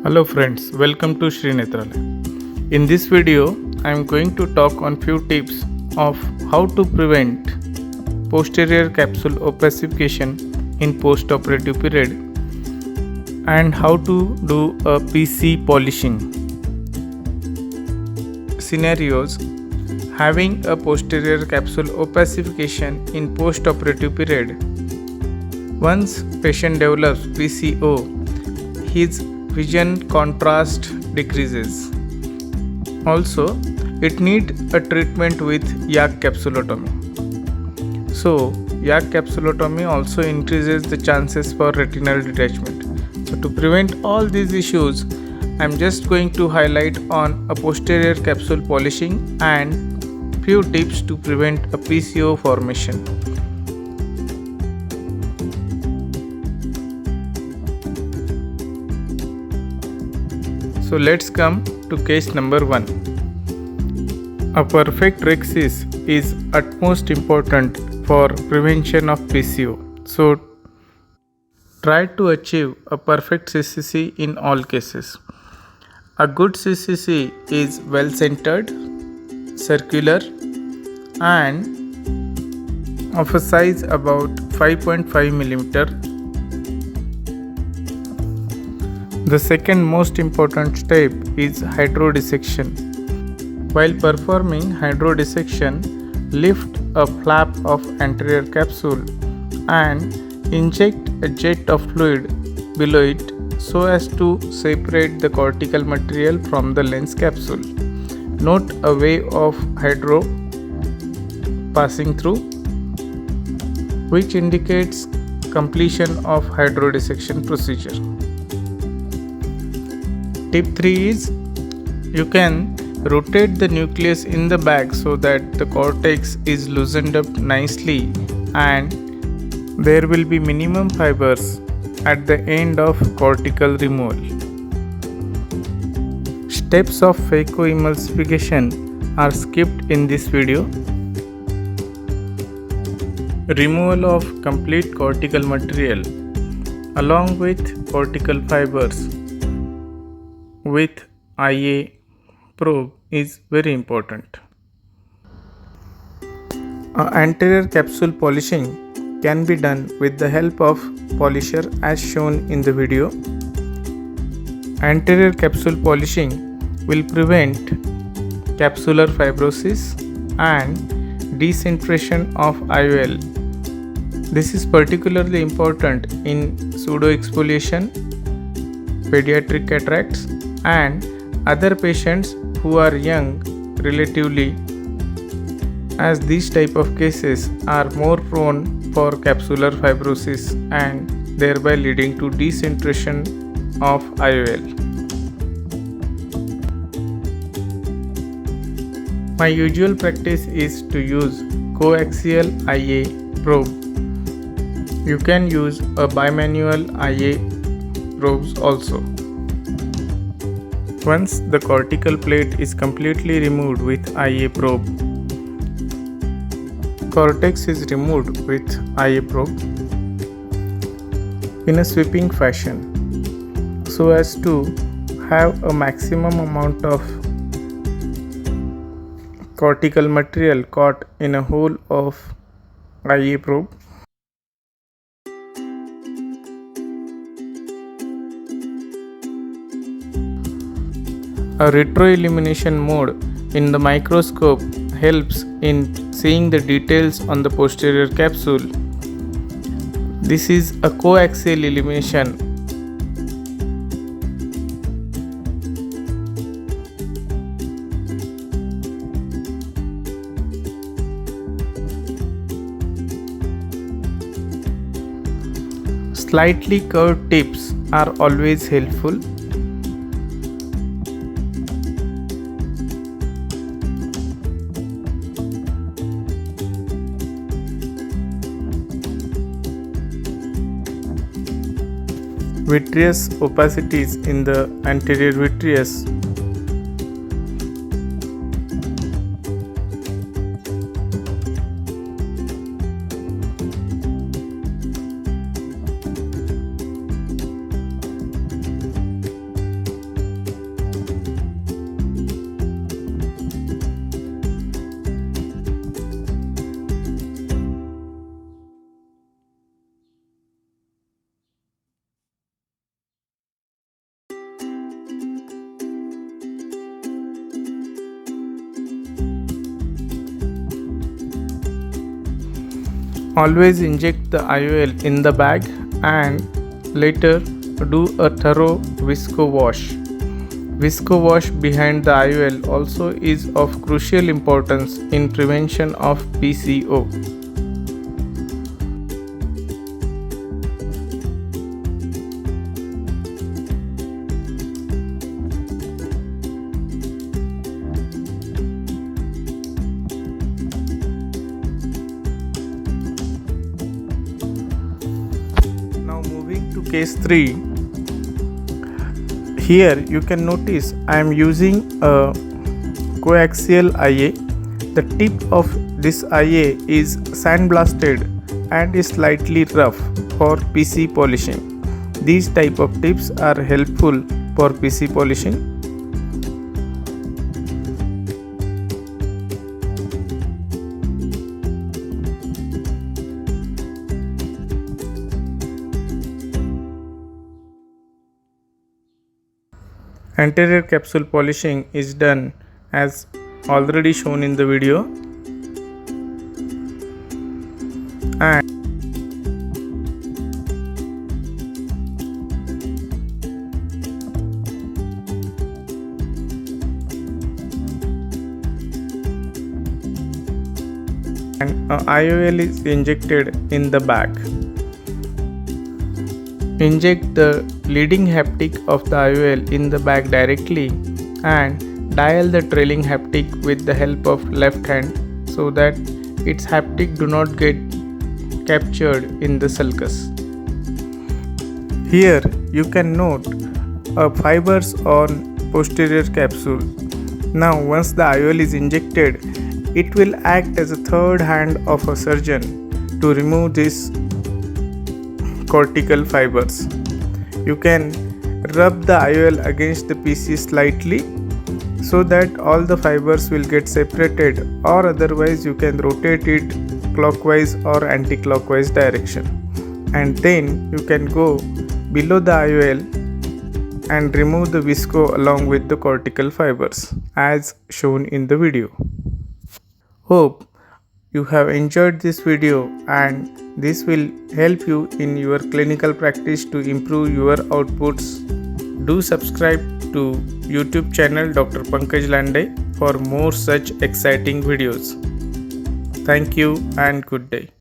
Hello friends, welcome to Shri Netralaya. In this video, I am going to talk on few tips of how to prevent posterior capsule opacification in post-operative period and how to do a PC polishing. Scenarios: having a posterior capsule opacification in post-operative period. Once patient develops PCO, his vision contrast decreases. Also, it needs a treatment with YAG capsulotomy. So, YAG capsulotomy also increases the chances for retinal detachment. So, to prevent all these issues, I am just going to highlight on a posterior capsule polishing and few tips to prevent a PCO formation. So let's come to case number 1. A perfect rhexis is utmost important for prevention of PCO. So try to achieve a perfect CCC in all cases. A good CCC is well centered, circular and of a size about 5.5 mm. The second most important step is hydrodissection. While performing hydrodissection, lift a flap of anterior capsule and inject a jet of fluid below it so as to separate the cortical material from the lens capsule. Note a wave of hydro passing through, which indicates completion of hydrodissection procedure. Tip 3 is you can rotate the nucleus in the bag so that the cortex is loosened up nicely and there will be minimum fibers at the end of cortical removal. Steps of phacoemulsification are skipped in this video. Removal of complete cortical material along with cortical fibers with IA probe is very important. Anterior capsule polishing can be done with the help of polisher as shown in the video. Anterior capsule polishing will prevent capsular fibrosis and decentration of IOL. This is particularly important in pseudoexfoliation, pediatric cataracts and other patients who are young relatively, as these type of cases are more prone for capsular fibrosis and thereby leading to decentration of IOL. My usual practice is to use coaxial IA probe. You can use a bimanual IA probes also. Once the cortical plate is completely removed with IA probe, cortex is removed with IA probe in a sweeping fashion so as to have a maximum amount of cortical material caught in a hole of IA probe. A retroillumination mode in the microscope helps in seeing the details on the posterior capsule. This is a coaxial illumination. Slightly curved tips are always helpful. Vitreous opacities in the anterior vitreous. Always inject the IOL in the bag and later do a thorough visco wash. Visco wash behind the IOL also is of crucial importance in prevention of PCO. Now moving to case 3. Here you can notice I am using a coaxial IA. The tip of this IA is sandblasted and is slightly rough for PC polishing. These type of tips are helpful for PC polishing. Anterior capsule polishing is done as already shown in the video, and IOL is injected in the bag. Inject the leading haptic of the IOL in the bag directly and dial the trailing haptic with the help of left hand so that its haptic do not get captured in the sulcus. Here you can note fibers on posterior capsule. Now once the IOL is injected, it will act as a third hand of a surgeon to remove these cortical fibers. You can rub the IOL against the PC slightly so that all the fibers will get separated, or otherwise you can rotate it clockwise or anti-clockwise direction, and then you can go below the IOL and remove the visco along with the cortical fibers as shown in the video. Hope you have enjoyed this video and this will help you in your clinical practice to improve your outputs. Do subscribe to YouTube channel Dr. Pankaj Lande for more such exciting videos. Thank you and good day.